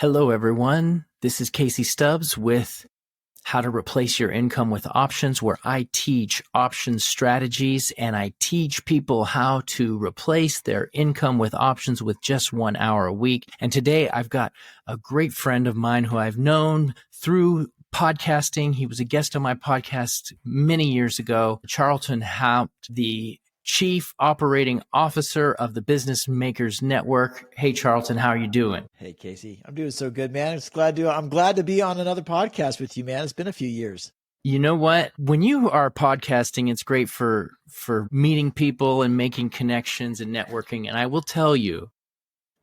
Hello, everyone. This is Casey Stubbs with How to Replace Your Income with Options, where I teach options strategies and I teach people how to replace their income with options with just 1 hour a week. And today I've got a great friend of mine who I've known through podcasting. He was a guest on my podcast many years ago, Charlton Haupt, the Chief Operating Officer of the Business Makers Network. Hey, Charlton, how are you doing? Hey, Casey. I'm doing so good, man. I'm glad to be on another podcast with you, man. It's been a few years. You know what? When you are podcasting, it's great for meeting people and making connections and networking. And I will tell you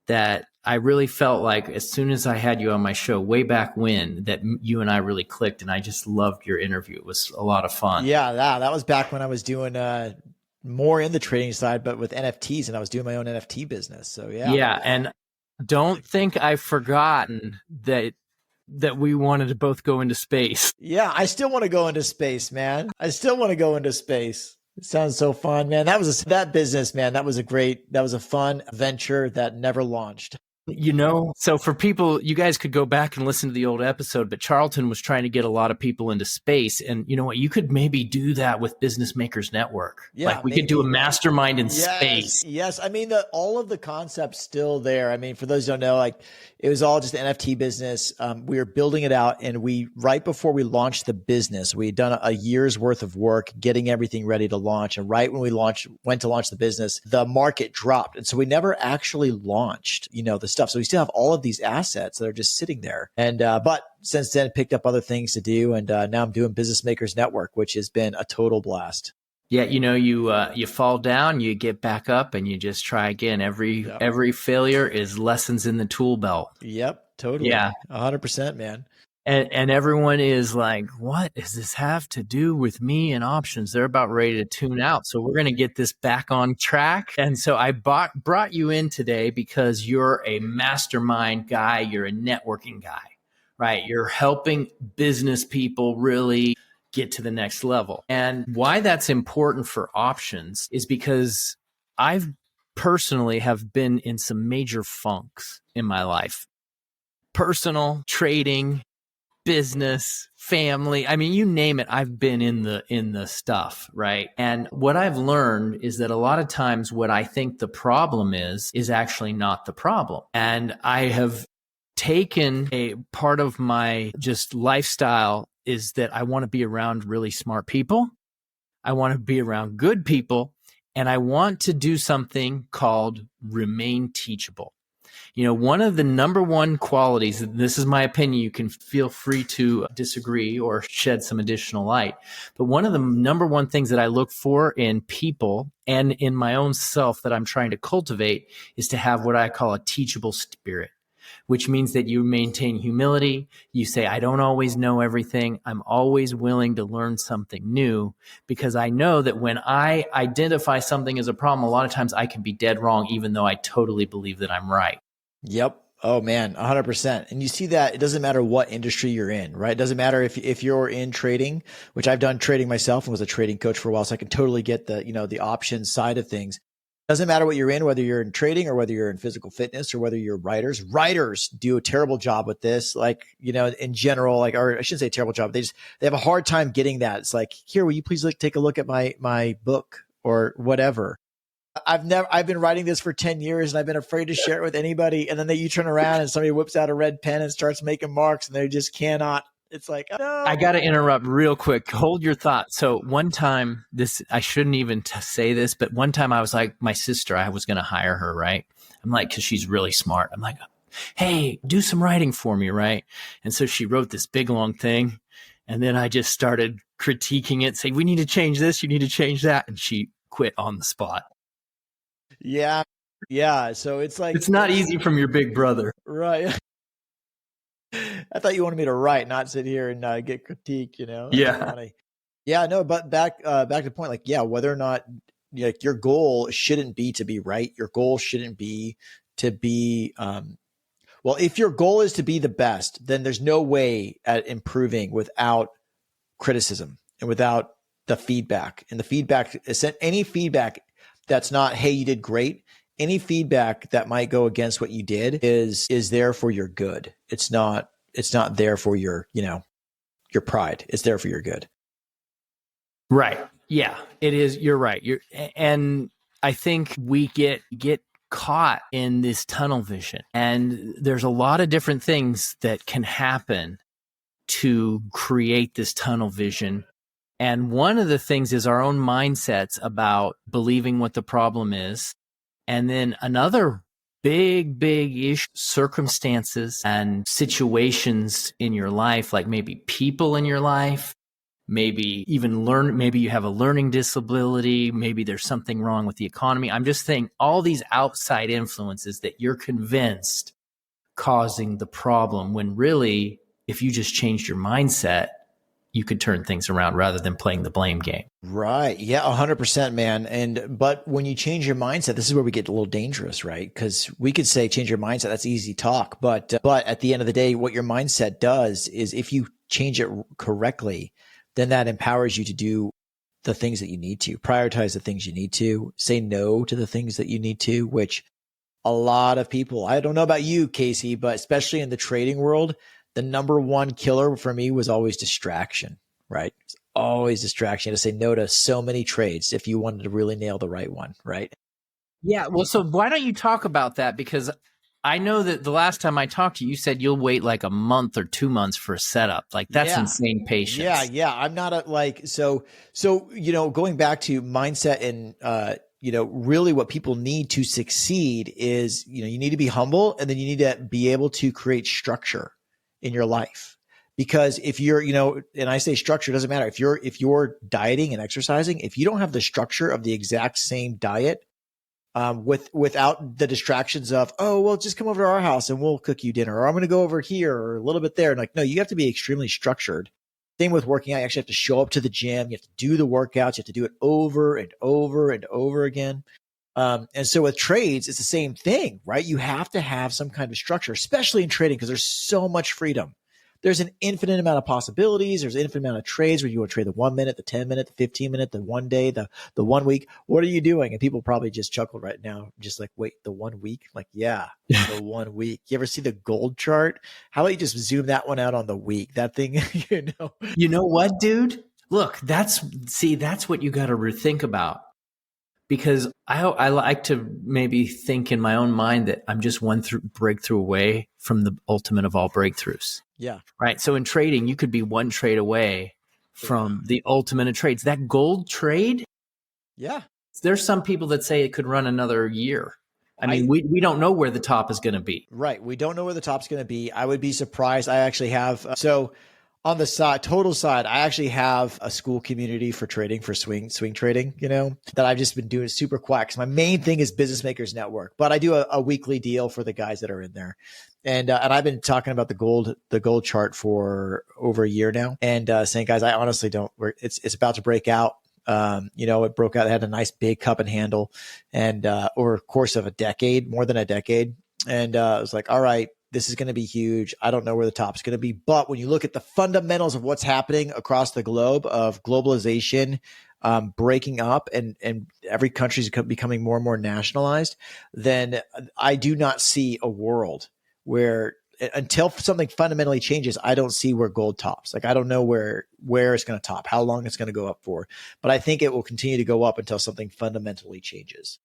that I really felt like as soon as I had you on my show way back when, that you and I really clicked, and I just loved your interview. It was a lot of fun. Yeah, that was back when I was doing more in the trading side, but with NFTs, and I was doing my own NFT business. So yeah. Yeah, and don't think I've forgotten that we wanted to both go into space. Yeah, I still want to go into space, man. I still want to go into space. It sounds so fun, man. That business, man. That was a fun venture that never launched. You know, so for people, you guys could go back and listen to the old episode, but Charlton was trying to get a lot of people into space. And you know what? You could maybe do that with Business Makers Network. Yeah, like we could do a mastermind in space. Yes. I mean, all of the concepts still there. I mean, for those who don't know, like it was all just an NFT business. We were building it out, and right before we launched the business, we had done a year's worth of work getting everything ready to launch. And right when we went to launch the business, the market dropped. And so we never actually launched, the stuff. So we still have all of these assets that are just sitting there. And, but since then picked up other things to do. And now I'm doing Business Makers Network, which has been a total blast. Yeah. You fall down, you get back up, and you just try again. Every failure is lessons in the tool belt. Yep. Totally. Yeah. 100%, man. And everyone is like, what does this have to do with me and options? They're about ready to tune out. So we're going to get this back on track. And so I brought you in today because you're a mastermind guy. You're a networking guy, right? You're helping business people really get to the next level. And why that's important for options is because I've personally have been in some major funks in my life. Personal, trading, business, family. I mean, you name it. I've been in the stuff, right? And what I've learned is that a lot of times what I think the problem is actually not the problem. And I have taken a part of my just lifestyle is that I want to be around really smart people. I want to be around good people. And I want to do something called remain teachable. One of the number one qualities, this is my opinion, you can feel free to disagree or shed some additional light, but one of the number one things that I look for in people and in my own self that I'm trying to cultivate is to have what I call a teachable spirit, which means that you maintain humility. You say, I don't always know everything. I'm always willing to learn something new, because I know that when I identify something as a problem, a lot of times I can be dead wrong, even though I totally believe that I'm right. Yep. Oh man, 100%. And you see that it doesn't matter what industry you're in, right? It doesn't matter if you're in trading, which I've done trading myself and was a trading coach for a while. So I can totally get the options side of things. Doesn't matter what you're in, whether you're in trading or whether you're in physical fitness or whether you're writers. Writers do a terrible job with this. In general, or I shouldn't say a terrible job. They have a hard time getting that. It's like, here, will you please take a look at my book or whatever. I've been writing this for 10 years and I've been afraid to share it with anybody. And then you turn around and somebody whips out a red pen and starts making marks and they just cannot. It's like, no. I got to interrupt real quick. Hold your thought. So one time I shouldn't even say this, but one time I was like, my sister, I was going to hire her, right? I'm like, cause she's really smart. I'm like, hey, do some writing for me. Right. And so she wrote this big long thing. And then I just started critiquing it, say, we need to change this. You need to change that. And she quit on the spot. Yeah. Yeah. So it's like, it's not easy from your big brother. Right. I thought you wanted me to write, not sit here and get critique, Yeah. Yeah. No, but back to the point, whether or not your goal shouldn't be to be right. Your goal shouldn't be to be, if your goal is to be the best, then there's no way at improving without criticism and without the feedback. And the feedback, any feedback that's not, hey, you did great, any feedback that might go against what you did is there for your good. It's not there for your, your pride. It's there for your good. Right. Yeah, it is. You're right. And I think we get caught in this tunnel vision, and there's a lot of different things that can happen to create this tunnel vision. And one of the things is our own mindsets about believing what the problem is. And then another big issue, circumstances and situations in your life, like maybe people in your life, maybe even maybe you have a learning disability, maybe there's something wrong with the economy. I'm just saying all these outside influences that you're convinced causing the problem, when really, if you just changed your mindset, you could turn things around rather than playing the blame game. Right. Yeah, 100%, man. But when you change your mindset, this is where we get a little dangerous, right? Because we could say change your mindset. That's easy talk. But at the end of the day, what your mindset does is if you change it correctly, then that empowers you to do the things that you need to, prioritize the things you need to, say no to the things that you need to, which a lot of people, I don't know about you, Casey, but especially in the trading world, the number one killer for me was always distraction, right? It's always distraction. You had to say no to so many trades if you wanted to really nail the right one, right? Yeah. Well, so why don't you talk about that? Because I know that the last time I talked to you, you said you'll wait like a month or 2 months for a setup. Like that's insane patience. Yeah. I'm not so, going back to mindset and, really what people need to succeed is, you need to be humble, and then you need to be able to create structure in your life. Because if you're, and I say structure, doesn't matter. If you're dieting and exercising, if you don't have the structure of the exact same diet, without the distractions of, oh, well, just come over to our house and we'll cook you dinner, or I'm going to go over here or a little bit there. And like, no, you have to be extremely structured. Same with working out. You actually have to show up to the gym. You have to do the workouts. You have to do it over and over and over again. And so with trades, it's the same thing, right? You have to have some kind of structure, especially in trading, because there's so much freedom. There's an infinite amount of possibilities. There's an infinite amount of trades where you want to trade the 1 minute, the 10 minute, the 15 minute, the 1 day, the 1 week. What are you doing? And people probably just chuckled right now, just like, wait, the 1 week? Like, yeah, the 1 week. You ever see the gold chart? How about you just zoom that one out on the week? That thing, You know what, dude? Look, that's what you got to rethink about. Because I like to maybe think in my own mind that I'm just one breakthrough away from the ultimate of all breakthroughs. Yeah. Right. So in trading, you could be one trade away from the ultimate of trades. That gold trade. Yeah. There's some people that say it could run another year. I mean, we don't know where the top is going to be. Right. We don't know where the top's going to be. I would be surprised. I actually have, on the total side, I actually have a school community for trading, for swing trading, that I've just been doing super quiet. Cause my main thing is Business Makers Network, but I do a weekly deal for the guys that are in there. And I've been talking about the gold chart for over a year now, and saying, guys, I honestly don't, it's about to break out. It broke out, it had a nice big cup and handle, and over a course of more than a decade. And I was like, all right, this is going to be huge. I don't know where the top is going to be. But when you look at the fundamentals of what's happening across the globe, of globalization, breaking up, and every country is becoming more and more nationalized, then I do not see a world where, until something fundamentally changes, I don't see where gold tops. Like, I don't know where it's going to top, how long it's going to go up for. But I think it will continue to go up until something fundamentally changes.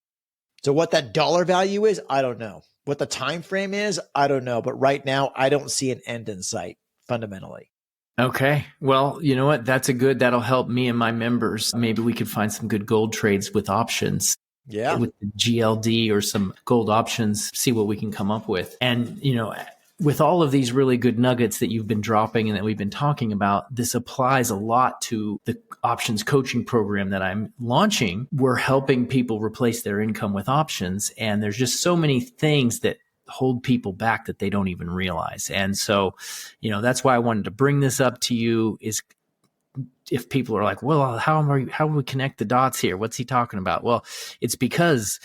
So what that dollar value is, I don't know. What the time frame is, I don't know. But right now, I don't see an end in sight fundamentally. Okay. Well, you know what? That'll help me and my members. Maybe we could find some good gold trades with options. Yeah. With the GLD or some gold options, see what we can come up with. And, with all of these really good nuggets that you've been dropping and that we've been talking about, this applies a lot to the options coaching program that I'm launching. We're helping people replace their income with options. And there's just so many things that hold people back that they don't even realize. And so, that's why I wanted to bring this up to you, is if people are like, well, how do we connect the dots here? What's he talking about? Well, it's because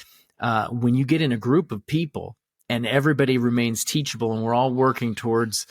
when you get in a group of people and everybody remains teachable and we're all working towards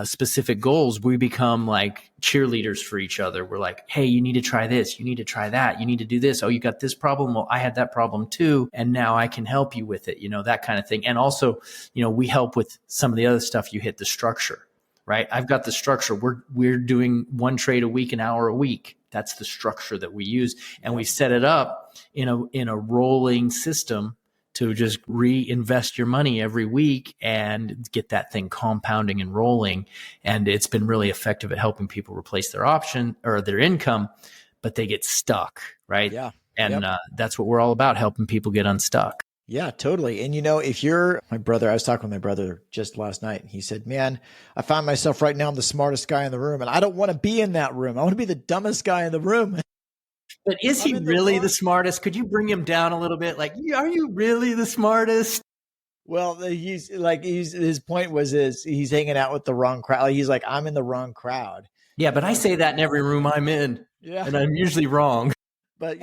specific goals, we become like cheerleaders for each other. We're like, hey, you need to try this. You need to try that. You need to do this. Oh, you got this problem. Well, I had that problem too. And now I can help you with it, that kind of thing. And also, we help with some of the other stuff. You hit the structure, right? I've got the structure. We're doing one trade a week, an hour a week. That's the structure that we use. And we set it up in a rolling system to just reinvest your money every week and get that thing compounding and rolling. And it's been really effective at helping people replace their option or their income, but they get stuck, right? Yeah. And that's what we're all about, helping people get unstuck. Yeah, totally. And if you're my brother, I was talking with my brother just last night and he said, man, I find myself right now, I'm the smartest guy in the room and I don't want to be in that room. I want to be the dumbest guy in the room. But is he really the smartest? Could you bring him down a little bit? Like, are you really the smartest? Well, his point was he's hanging out with the wrong crowd. He's like, I'm in the wrong crowd. Yeah, but I say that in every room I'm in. Yeah. And I'm usually wrong. But,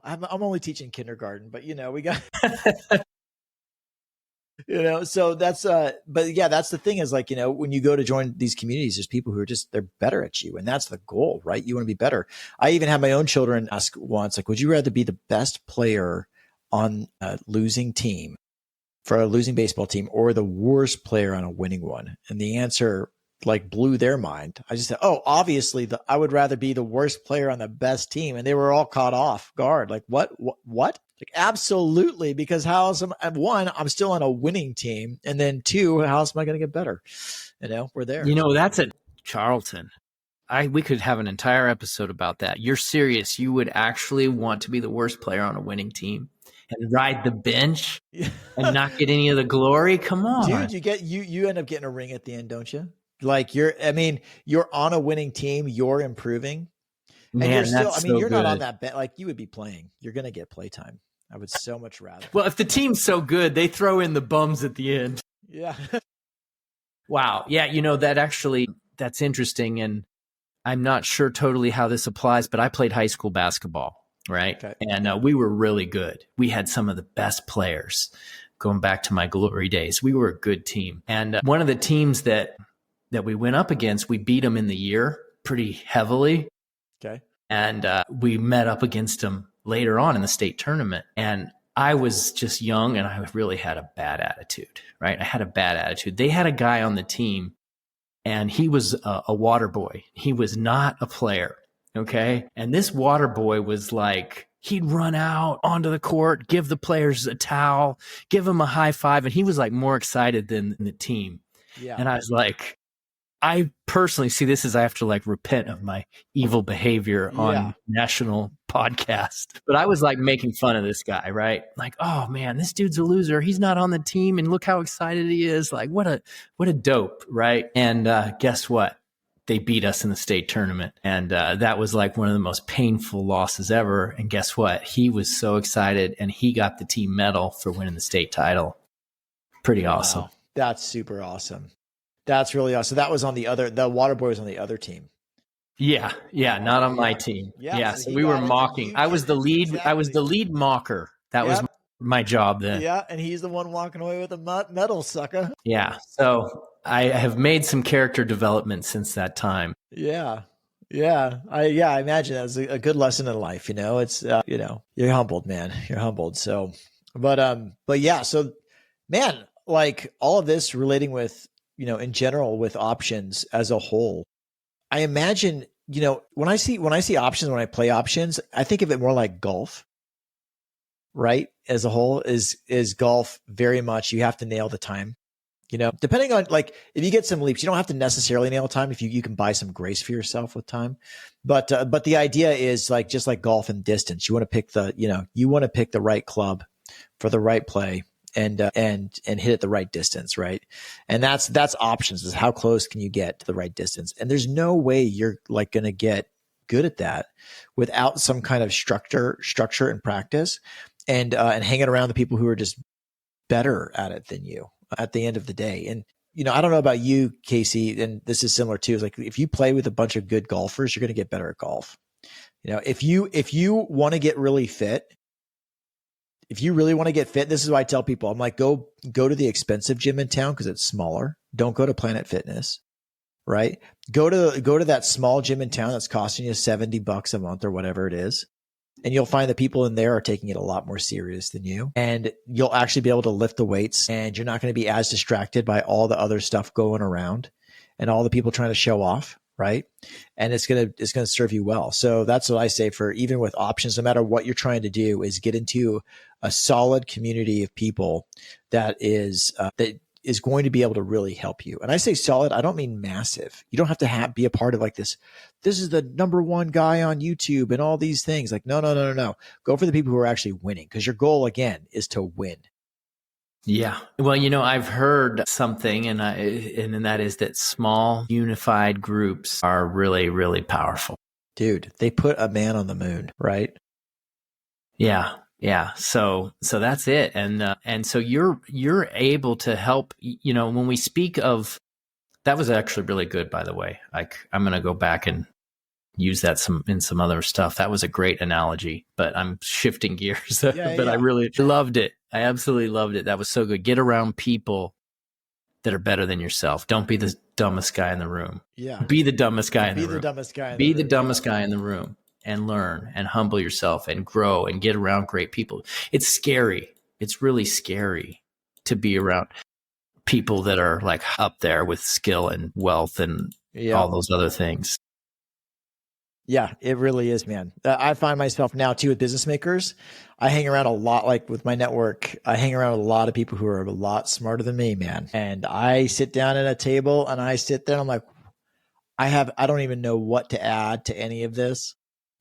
I'm only teaching kindergarten, but, we got, so that's, but yeah, that's the thing is like, when you go to join these communities, there's people who are they're better at you. And that's the goal, right? You want to be better. I even had my own children ask once, like, would you rather be the best player on a losing team for a losing baseball team or the worst player on a winning one? And the answer like blew their mind. I just said, oh, obviously I would rather be the worst player on the best team. And they were all caught off guard. Like, what? Like, absolutely. Because I'm still on a winning team. And then two, how else am I going to get better? We're there. That's at Charlton. We could have an entire episode about that. You're serious. You would actually want to be the worst player on a winning team and ride the bench and not get any of the glory? Come on. Dude, you end up getting a ring at the end, don't you? Like you're on a winning team, you're improving. Man, and you're still, that's so you're good. Not on that bench. Like you would be playing. You're going to get playtime. I would so much rather. Well, if the team's so good, they throw in the bums at the end. Yeah. Wow. Yeah. That's interesting. And I'm not sure totally how this applies, but I played high school basketball, right? Okay. And we were really good. We had some of the best players going back to my glory days. We were a good team. And one of the teams that we went up against, we beat them in the year pretty heavily. Okay. And we met up against them later on in the state tournament. And I was just young and I really had a bad attitude, right? I had a bad attitude. They had a guy on the team and he was a water boy. He was not a player. Okay. And this water boy was like, he'd run out onto the court, give the players a towel, give them a high five. And he was like more excited than the team. Yeah. And I was like, I personally see this as I have to like repent of my evil behavior on national podcast. But I was like making fun of this guy, right? Like, oh man, this dude's a loser. He's not on the team. And look how excited he is. Like, what a dope, right? And guess what? They beat us in the state tournament. And that was like one of the most painful losses ever. And guess what? He was so excited and he got the team medal for winning the state title. Pretty awesome. Wow. That's super awesome. That's really awesome. So that was on the water boy was on the other team. Yeah. Not on my team. Yeah. So we were mocking. I was the lead. Exactly. I was the lead mocker. That was my job then. Yeah. And he's the one walking away with a medal, sucker. Yeah. So I have made some character development since that time. Yeah. Yeah. I imagine that's a good lesson in life. It's, you're humbled, man. You're humbled. So, but yeah. So man, like all of this relating with, in general with options as a whole, I imagine, when I see options, when I play options, I think of it more like golf, right? As a whole is golf very much, you have to nail the time, depending on like, if you get some leaps, you don't have to necessarily nail time. If you can buy some grace for yourself with time, but the idea is like, just like golf and distance, you want to pick the right club for the right play. And hit at the right distance, right? And that's options, is how close can you get to the right distance? And there's no way you're like going to get good at that without some kind of structure and practice, and hanging around the people who are just better at it than you at the end of the day. And I don't know about you, Casey, and this is similar too. Is like if you play with a bunch of good golfers, you're going to get better at golf. If you want to get really fit, If you really want to get fit, this is why I tell people, I'm like, go to the expensive gym in town because it's smaller. Don't go to Planet Fitness, right? Go to that small gym in town that's costing you $70 a month or whatever it is. And you'll find that people in there are taking it a lot more serious than you. And you'll actually be able to lift the weights, and you're not going to be as distracted by all the other stuff going around and all the people trying to show off, right? And it's going to serve you well. So that's what I say for even with options, no matter what you're trying to do, is get into a solid community of people that is going to be able to really help you. And I say solid, I don't mean massive. You don't have to be a part of like this. This is the number one guy on YouTube and all these things. Like, no. Go for the people who are actually winning, because your goal, again, is to win. Yeah. Well, I've heard something, and that is that small unified groups are really, really powerful. Dude, they put a man on the moon, right? Yeah. Yeah. So that's it. And so you're able to help, when we speak of, that was actually really good, by the way. Like, I'm going to go back and use that in some other stuff. That was a great analogy, but I'm shifting gears. But I really loved it. I absolutely loved it. That was so good. Get around people that are better than yourself. Don't be the dumbest guy in the room. Yeah. Be the dumbest guy in the room. Be the dumbest guy in the room. Be the dumbest guy in the room, and learn and humble yourself and grow and get around great people. It's scary. It's really scary to be around people that are like up there with skill and wealth and all those other things. Yeah, it really is, man. I find myself now too with business makers. I hang around a lot, like with my network, I hang around a lot of people who are a lot smarter than me, man. And I sit down at a table and I sit there and I'm like, I don't even know what to add to any of this.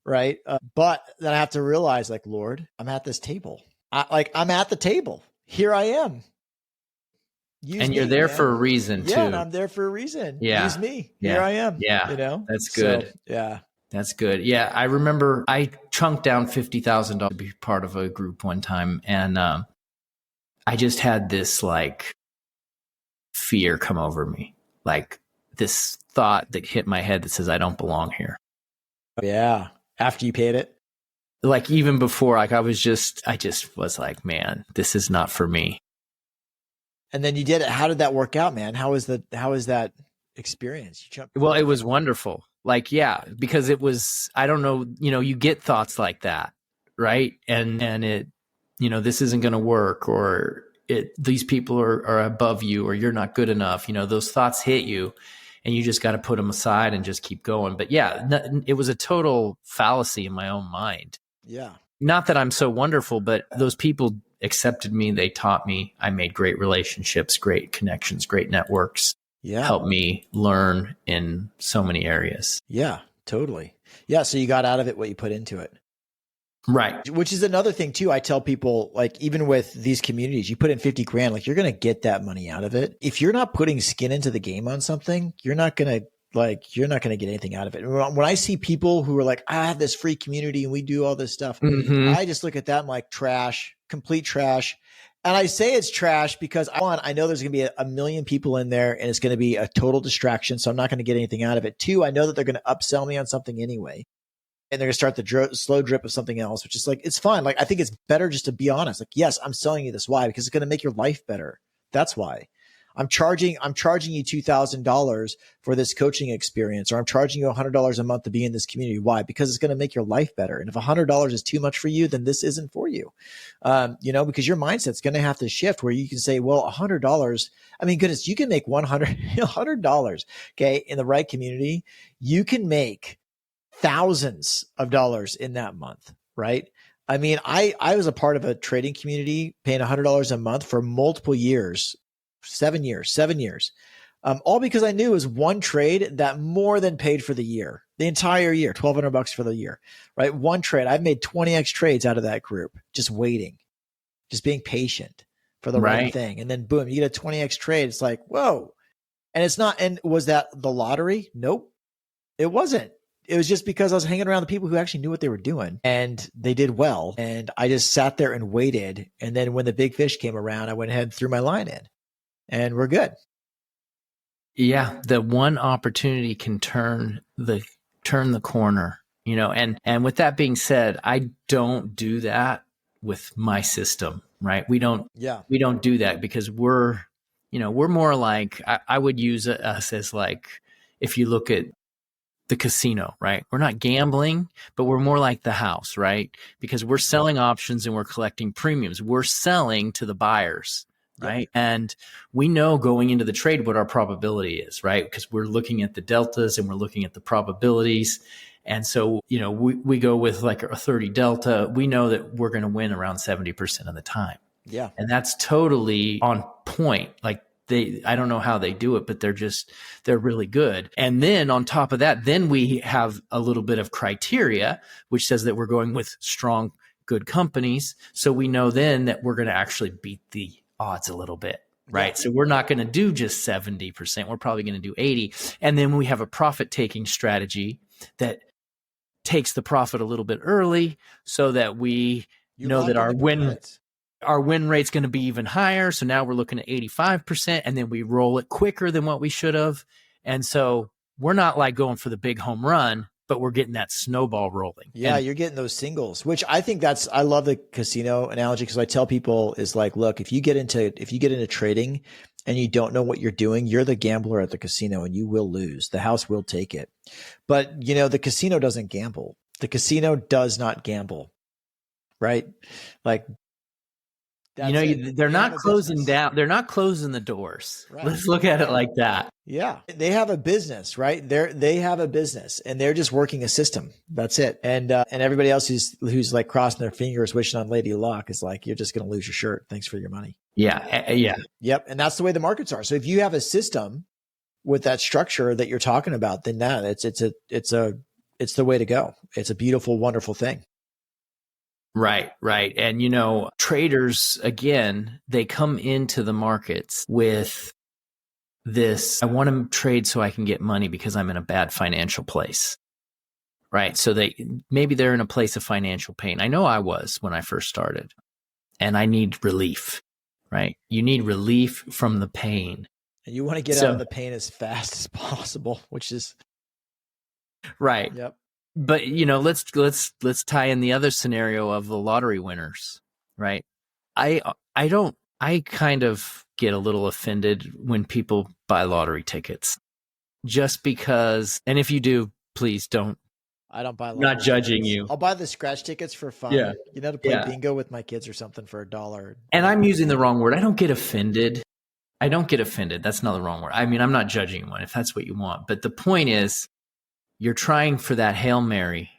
Right. But then I have to realize, like, Lord, I'm at this table. I'm at the table. Here I am. And you're there for a reason too. Yeah, and I'm there for a reason. Yeah. Use me. Yeah. Here I am. Yeah. That's good. So, yeah. That's good. Yeah. I remember I chunked down $50,000 to be part of a group one time. And I just had this like fear come over me. Like this thought that hit my head that says, I don't belong here. Yeah. After you paid it? Like even before, like I just was like, man, this is not for me. And then you did it. How did that work out, man? How is that experience? Well, it was wonderful. Like, yeah, because it was, I don't know, you get thoughts like that, right? And it, this isn't going to work, or these people are above you, or you're not good enough. Those thoughts hit you, and you just got to put them aside and just keep going. But yeah, it was a total fallacy in my own mind. Yeah. Not that I'm so wonderful, but those people accepted me. They taught me. I made great relationships, great connections, great networks. Yeah. Helped me learn in so many areas. Yeah, totally. Yeah. So you got out of it what you put into it. Right. Which is another thing too. I tell people, like, even with these communities, you put in 50 grand, like you're going to get that money out of it. If you're not putting skin into the game on something, you're not going to get anything out of it. When I see people who are like, I have this free community and we do all this stuff, I just look at that and like trash, complete trash. And I say it's trash because I know there's going to be a million people in there and it's going to be a total distraction. So I'm not going to get anything out of it. Two, I know that they're going to upsell me on something anyway. And they're going to start the slow drip of something else, which is like, it's fine. Like, I think it's better just to be honest. Like, yes, I'm selling you this. Why? Because it's going to make your life better. That's why. I'm charging you $2,000 for this coaching experience, or I'm charging you $100 a month to be in this community. Why? Because it's going to make your life better. And if $100 is too much for you, then this isn't for you. Because your mindset's going to have to shift where you can say, well, $100, I mean, goodness, you can make $100, okay, in the right community. You can make thousands of dollars in that month, right? I mean, I was a part of a trading community paying $100 a month for multiple years. 7 years, all because I knew it was one trade that more than paid for the entire year, $1,200 for the year, right? One trade. I've made 20x trades out of that group, just waiting, just being patient for the right thing. And then boom, you get a 20x trade. It's like, whoa. And it's not, and was that the lottery? Nope, it wasn't. It was just because I was hanging around the people who actually knew what they were doing and they did well. And I just sat there and waited. And then when the big fish came around, I went ahead and threw my line in. And we're good. Yeah, the one opportunity can turn the corner, and with that being said, I don't do that with my system, right? We don't Yeah. do that because we're more like, I would use us as like, if you look at the casino, right? We're not gambling, but we're more like the house, right? Because we're selling options and we're collecting premiums. We're selling to the buyers, right? Yep. And we know going into the trade what our probability is, right? Because we're looking at the deltas and we're looking at the probabilities. And so, we go with like a 30 delta. We know that we're going to win around 70% of the time. Yeah. And that's totally on point. Like, I don't know how they do it, but they're really good. And then on top of that, then we have a little bit of criteria, which says that we're going with strong, good companies. So we know then that we're going to actually beat the odds a little bit, right? Yeah. So we're not going to do just 70%. We're probably going to do 80. And then we have a profit taking strategy that takes the profit a little bit early so that we know that our win rate's going to be even higher. So now we're looking at 85%, and then we roll it quicker than what we should have. And so we're not like going for the big home run, but we're getting that snowball rolling. Yeah, you're getting those singles, which I think I love the casino analogy, because I tell people is like, look, if you get into trading and you don't know what you're doing, you're the gambler at the casino and you will lose. The house will take it. But the casino doesn't gamble. The casino does not gamble, right? Like, they're not closing down. They're not closing the doors. Right. Let's look at it like that. Yeah. They have a business, right? They have a business and they're just working a system. That's it. And everybody else who's like crossing their fingers, wishing on Lady Luck is like, you're just going to lose your shirt. Thanks for your money. Yeah. Yeah. Yep. And that's the way the markets are. So if you have a system with that structure that you're talking about, then it's the way to go. It's a beautiful, wonderful thing. Right. And, traders, again, they come into the markets with this, I want to trade so I can get money because I'm in a bad financial place. Right. So maybe they're in a place of financial pain. I know I was when I first started, and I need relief, right? You need relief from the pain. And you want to get out of the pain as fast as possible, which is right. Yep. But let's tie in the other scenario of the lottery winners, right? I kind of get a little offended when people buy lottery tickets, just because. And if you do, please don't. I don't buy lottery Not judging tickets. you. I'll buy the scratch tickets for fun. Yeah. To play bingo with my kids or something for $1. And I'm using the wrong word. I don't get offended. That's not the wrong word. I mean, I'm not judging anyone if that's what you want. But the point is, you're trying for that Hail Mary.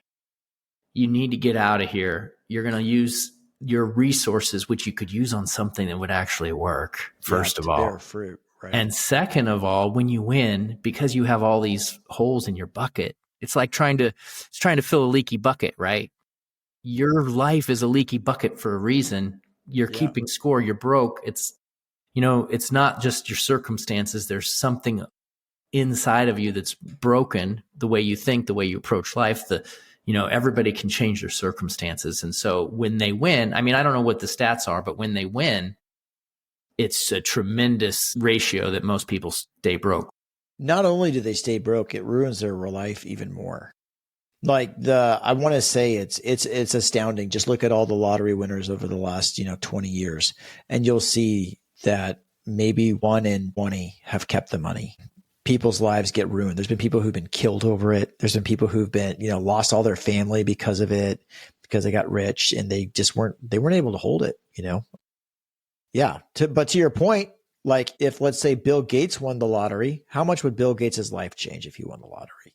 You need to get out of here. You're going to use your resources, which you could use on something that would actually work, first of all. Bear fruit, right? And second of all, when you win, because you have all these holes in your bucket, it's like trying to fill a leaky bucket, right? Your life is a leaky bucket for a reason. You're keeping score. You're broke. It's not just your circumstances. There's something inside of you that's broken, the way you think, the way you approach life. Everybody can change their circumstances. And so when they win, I mean, I don't know what the stats are, but when they win, it's a tremendous ratio that most people stay broke. Not only do they stay broke, it ruins their life even more. Like I want to say it's astounding. Just look at all the lottery winners over the last, 20 years, and you'll see that maybe 1 in 20 have kept the money. People's lives get ruined. There's been people who've been killed over it. There's been people who've been, lost all their family because of it, because they got rich and they weren't able to hold it, Yeah. But to your point, like if, let's say Bill Gates won the lottery, how much would Bill Gates' life change if he won the lottery?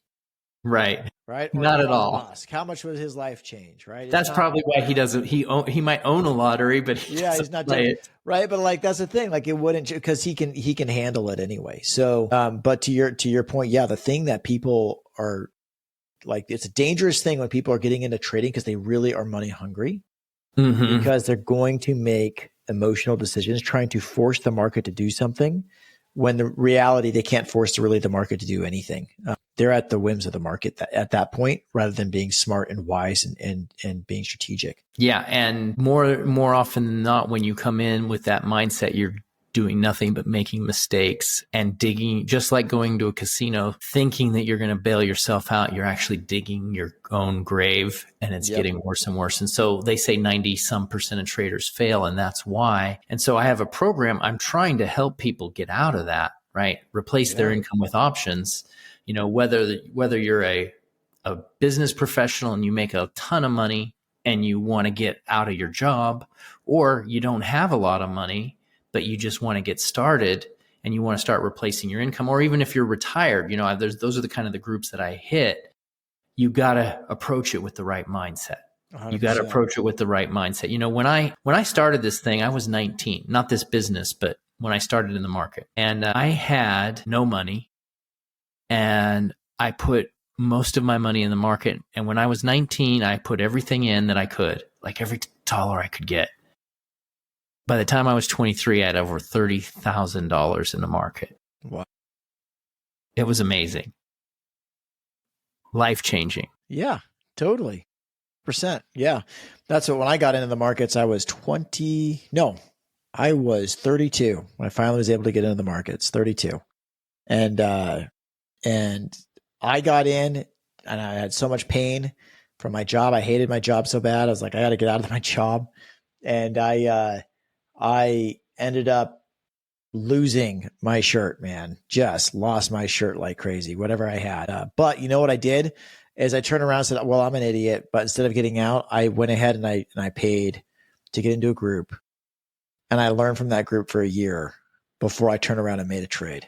Right. Right. Or not at all. Musk, how much would his life change? Right. That's probably why he doesn't. He might own a lottery, but he's not doing it. Right. But like that's the thing. Like it wouldn't, because he can handle it anyway. So, but to your point, the thing that people are like, it's a dangerous thing when people are getting into trading because they really are money hungry, because they're going to make emotional decisions trying to force the market to do something, when the reality they can't force the market to do anything. They're at the whims of the market at that point, rather than being smart and wise and being strategic. Yeah. And more often than not, when you come in with that mindset, you're doing nothing but making mistakes and digging, just like going to a casino, thinking that you're going to bail yourself out. You're actually digging your own grave, and it's getting worse and worse. And so they say 90% of traders fail, and that's why. And so I have a program. I'm trying to help people get out of that, right? Replace their income with options. You know, whether you're a business professional and you make a ton of money and you want to get out of your job, or you don't have a lot of money, but you just want to get started and you want to start replacing your income, or even if you're retired, you know, those are the kind of the groups that I hit. You got to approach it with the right mindset. 100%. You got to approach it with the right mindset. You know, when I started this thing, I was 19, not this business, but when I started in the market, and I had no money, and I put most of my money in the market. And when I was 19, I put everything in that I could, like every dollar I could get. By the time I was 23, I had over $30,000 in the market. Wow. It was amazing. Life-changing. Yeah, totally. %. Yeah. That's what, when I got into the markets, I was 32 when I finally was able to get into the markets, 32. And I got in and I had so much pain from my job. I hated my job so bad. I was like, I got to get out of my job. And I ended up losing my shirt, man. Just lost my shirt like crazy, whatever I had. But you know what I did is I turned around and said, well, I'm an idiot. But instead of getting out, I went ahead and I paid to get into a group. And I learned from that group for a year before I turned around and made a trade.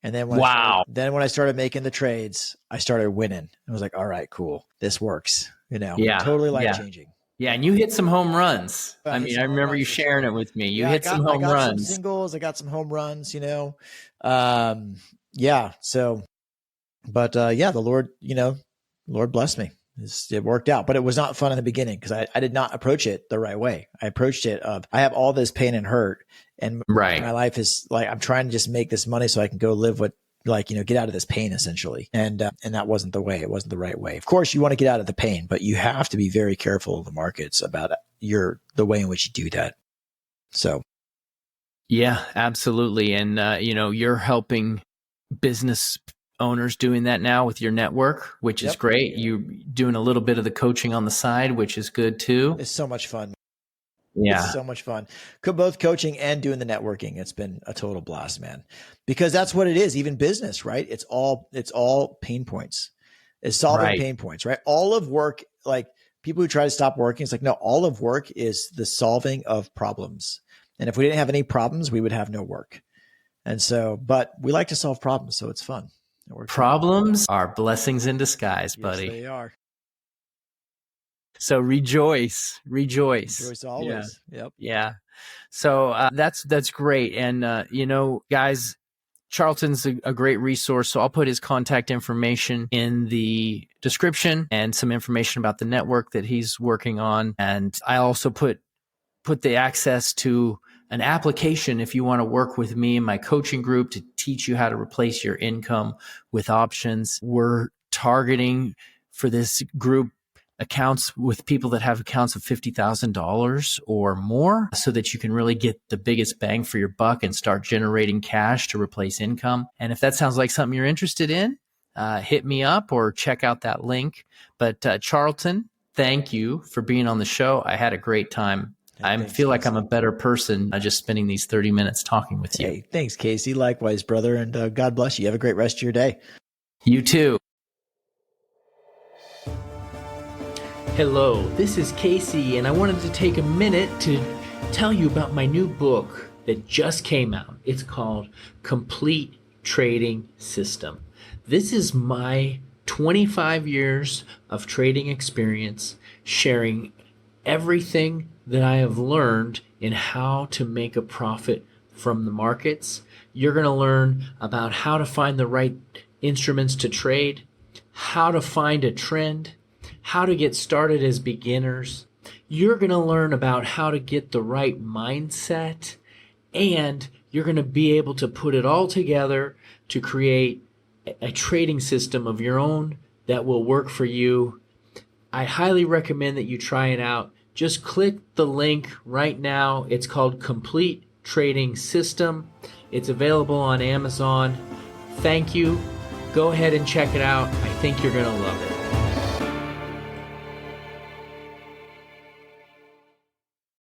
And then when I started making the trades, I started winning. I was like, all right, cool. This works. You know, totally life-changing. Yeah, and you hit some home runs. I remember you sharing it with me. You hit some home runs. I got some singles. I got some home runs, you know. So, but the Lord blessed me. It worked out, but it was not fun in the beginning because I did not approach it the right way. I approached it I have all this pain and hurt, and my life is like, I'm trying to just make this money so I can go live get out of this pain essentially. And that wasn't the way. It wasn't the right way. Of course, you want to get out of the pain, but you have to be very careful of the markets about the way in which you do that. So. Yeah, absolutely. And, you're helping business owners doing that now with your network, which is great. You doing a little bit of the coaching on the side, which is good too. It's so much fun. Yeah. It's so much fun. Both coaching and doing the networking. It's been a total blast, man, because that's what it is. Even business, right? It's all pain points. It's solving pain points, right? All of work, like people who try to stop working, it's like, no, all of work is the solving of problems. And if we didn't have any problems, we would have no work. And so, but we like to solve problems. So it's fun. Problems are blessings in disguise, buddy. Yes, they are. So rejoice. Rejoice always. Yeah. Yep. Yeah. So that's great. And, guys, Charlton's a great resource. So I'll put his contact information in the description and some information about the network that he's working on. And I also put the access to an application if you want to work with me in my coaching group to teach you how to replace your income with options. We're targeting for this group accounts with people that have accounts of $50,000 or more so that you can really get the biggest bang for your buck and start generating cash to replace income. And if that sounds like something you're interested in, hit me up or check out that link. But Charlton, thank you for being on the show. I had a great time. I feel like I'm a better person just spending these 30 minutes talking with you. Hey, thanks, Casey. Likewise, brother. And God bless you. Have a great rest of your day. You too. Hello, this is Casey, and I wanted to take a minute to tell you about my new book that just came out. It's called Complete Trading System. This is my 25 years of trading experience, sharing everything that I have learned in how to make a profit from the markets. You're going to learn about how to find the right instruments to trade, how to find a trend, how to get started as beginners. You're going to learn about how to get the right mindset, and you're going to be able to put it all together to create a trading system of your own that will work for you. I highly recommend that you try it out. Just click the link right now. It's called Complete trading system. It's available on Amazon. Thank you. Go ahead and check it out. I think you're going to love it.